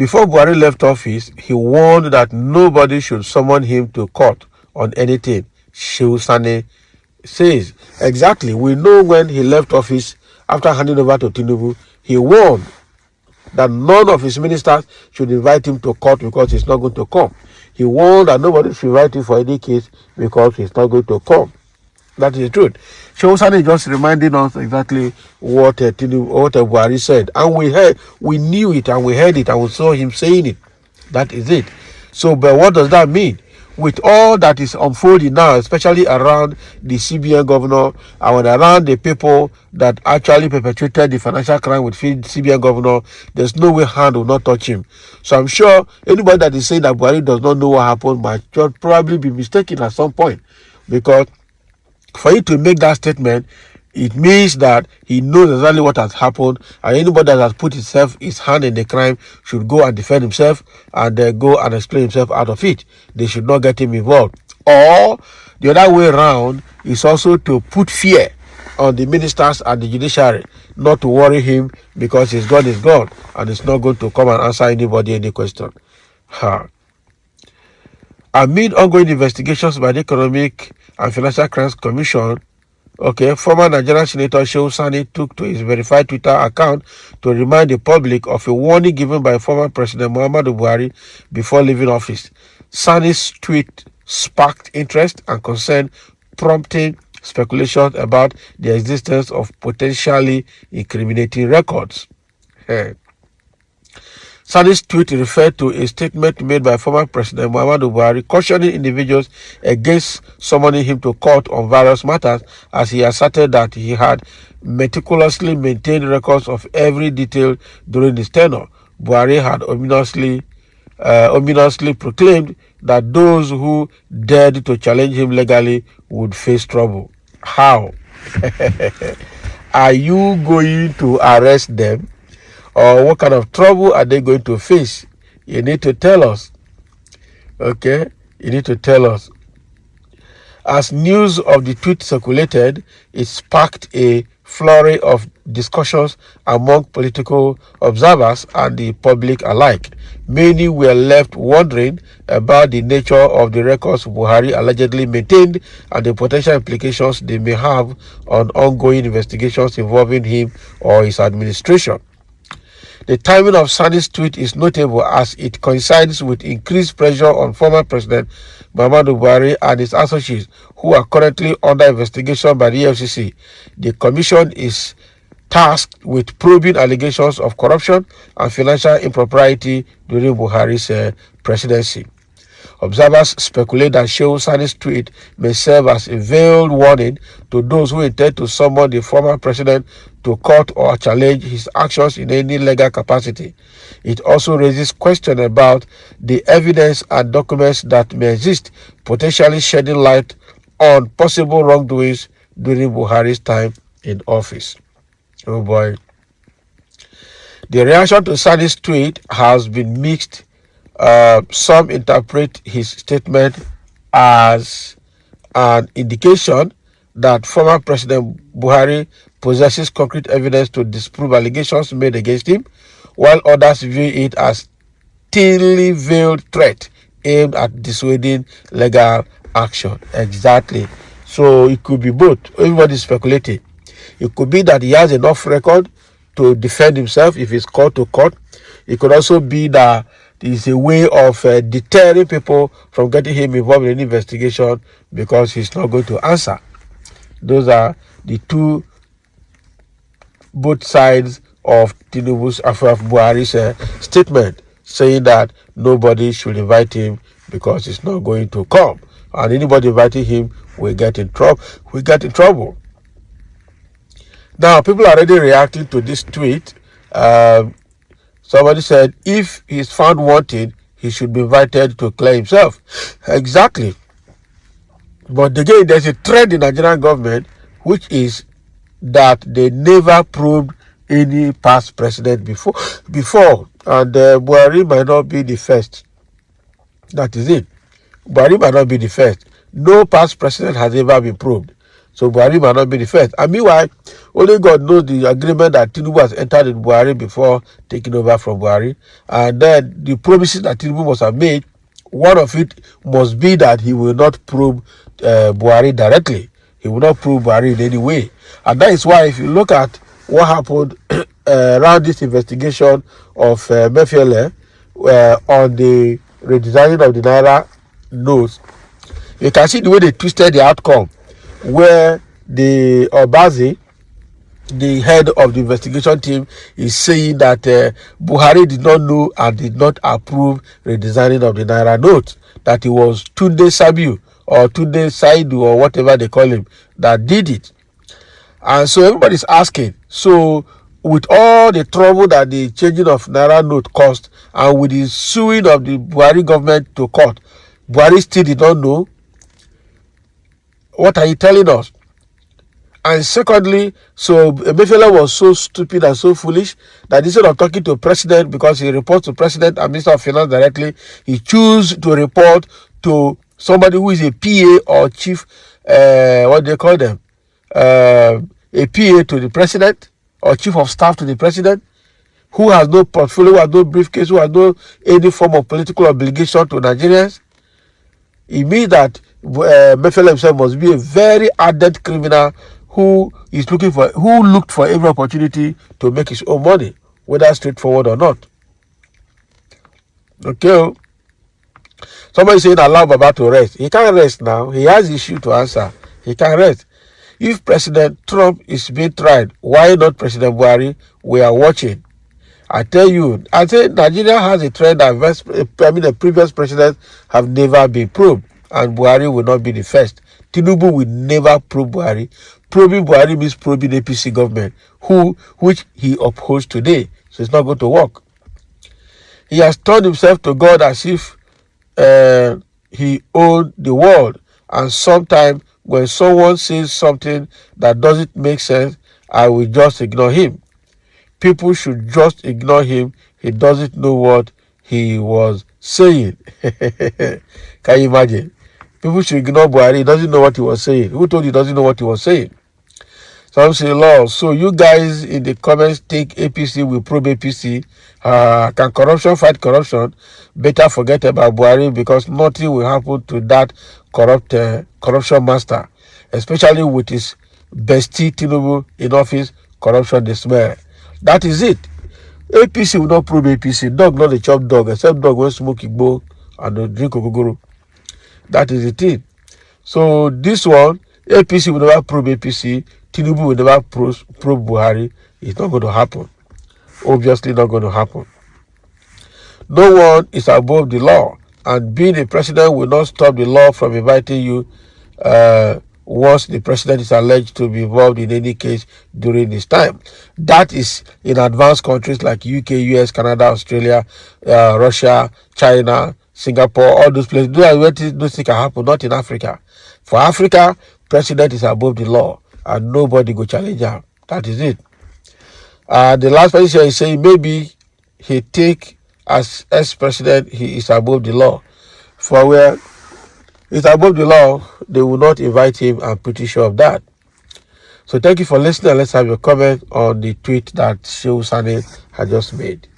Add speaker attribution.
Speaker 1: Before Buhari left office, he warned that nobody should summon him to court on anything. Shehu Sani says. Exactly. We know when he left office after handing over to Tinubu, he warned that none of his ministers should invite him to court because he's not going to come. He warned that nobody should invite him for any case because he's not going to come. That is the truth. Shehu Sani is just reminding us exactly what Buhari said. And we knew it and we heard it and we saw him saying it. That is it. So, but what does that mean? With all that is unfolding now, especially around the CBN governor and around the people that actually perpetrated the financial crime with CBN governor, there's no way hand will not touch him. So I'm sure anybody that is saying that Buhari does not know what happened might probably be mistaken at some point, because for you to make that statement, it means that he knows exactly what has happened, and anybody that has put his hand in the crime should go and defend himself and go and explain himself out of it. They should not get him involved. Or the other way around is also to put fear on the ministers and the judiciary, not to worry him because his God is God and he's not going to come and answer anybody any question. Amid ongoing investigations by the Economic and Financial Crimes Commission, former Nigerian Senator Shehu Sani took to his verified Twitter account to remind the public of a warning given by former President Muhammadu Buhari before leaving office. Sani's tweet sparked interest and concern, prompting speculation about the existence of potentially incriminating records. Sani's tweet referred to a statement made by former President Muhammadu Buhari cautioning individuals against summoning him to court on various matters, as he asserted that he had meticulously maintained records of every detail during his tenure. Buhari had ominously proclaimed that those who dared to challenge him legally would face trouble. How? Are you going to arrest them? Or what kind of trouble are they going to face? You need to tell us. You need to tell us. As news of the tweet circulated, it sparked a flurry of discussions among political observers and the public alike. Many were left wondering about the nature of the records Buhari allegedly maintained and the potential implications they may have on ongoing investigations involving him or his administration. The timing of Sani's tweet is notable as it coincides with increased pressure on former President Muhammadu Buhari and his associates, who are currently under investigation by the EFCC. The commission is tasked with probing allegations of corruption and financial impropriety during Buhari's presidency. Observers speculate that Shehu Sani's tweet may serve as a veiled warning to those who intend to summon the former president to court or challenge his actions in any legal capacity. It also raises questions about the evidence and documents that may exist, potentially shedding light on possible wrongdoings during Buhari's time in office. Oh boy. The reaction to Sani's tweet has been mixed. Some interpret his statement as an indication that former President Buhari possesses concrete evidence to disprove allegations made against him, while others view it as thinly veiled threat aimed at dissuading legal action. Exactly. So it could be both. Everybody is speculating. It could be that he has enough record to defend himself if he's called to court. It could also be that it's a way of deterring people from getting him involved in an investigation because he's not going to answer. Those are the both sides of Tinubu's of Buhari's statement, saying that nobody should invite him because he's not going to come, and anybody inviting him will get in trouble. Now, people are already reacting to this tweet. Somebody said, if he's found wanted, he should be invited to clear himself. Exactly. But again, there's a trend in the Nigerian government, which is that they never probed any past president before. And Buhari might not be the first. That is it. Buhari might not be the first. No past president has ever been probed. So Buhari might not be the first. And meanwhile, only God knows the agreement that Tinubu has entered with Buhari before taking over from Buhari. And then the promises that Tinubu must have made, one of it must be that he will not probe Buhari directly. He will not probe Buhari in any way. And that is why if you look at what happened around this investigation of Mefiele on the redesigning of the Naira notes, you can see the way they twisted the outcome, where the Obazi, the head of the investigation team, is saying that Buhari did not know and did not approve redesigning of the Naira note, that it was Tunde Sabiu or Tunde Saidu or whatever they call him that did it. And so everybody's asking, so with all the trouble that the changing of Naira note cost, and with the suing of the Buhari government to court, Buhari still did not know? What are you telling us? And secondly, so Emefiele was so stupid and so foolish that instead of talking to president, because he reports to president and Minister of Finance directly, he chose to report to somebody who is a PA or chief, what do they call them? A PA to the president or chief of staff to the president, who has no portfolio, who has no briefcase, who has no any form of political obligation to Nigerians. It means that Mefiele himself must be a very ardent criminal who looked for every opportunity to make his own money, whether straightforward or not. Okay. Somebody saying allow Baba to rest. He can't rest now. He has issue to answer. He can't rest. If President Trump is being tried, why not President Buhari? We are watching. I tell you, I say Nigeria has a trend that the previous presidents have never been probed, and Buhari will not be the first. Tinubu will never probe Buhari. Probing Buhari means probing APC government, which he upholds today. So it's not going to work. He has turned himself to God as if he owned the world. And sometimes when someone says something that doesn't make sense, I will just ignore him. People should just ignore him. He doesn't know what he was saying. Can you imagine? People should ignore Buhari. He doesn't know what he was saying. Who told you he doesn't know what he was saying? Some say, Lord, so you guys in the comments take APC, we probe APC. Can corruption fight corruption? Better forget about Buhari, because nothing will happen to that corruption master, especially with his bestie Tinubu in office. Corruption they smell. That is it. APC will not probe APC. Dog not a chop dog, except dog will smoke igbo and drink ogogoro. That is the thing. So this one, APC will never probe APC. Tinubu will never probe Buhari. It's not going to happen. Obviously not going to happen. No one is above the law, and being a president will not stop the law from inviting you once the president is alleged to be involved in any case during this time. That is in advanced countries like UK, US, Canada, Australia, Russia, China, Singapore, all those places. Those things can happen, not in Africa. For Africa, president is above the law and nobody go challenge him. That is it. The last person is saying maybe he take as ex-president, he is above the law. For where it's above the law, they will not invite him. I'm pretty sure of that. So thank you for listening. Let's have your comment on the tweet that Shehu Sane had just made.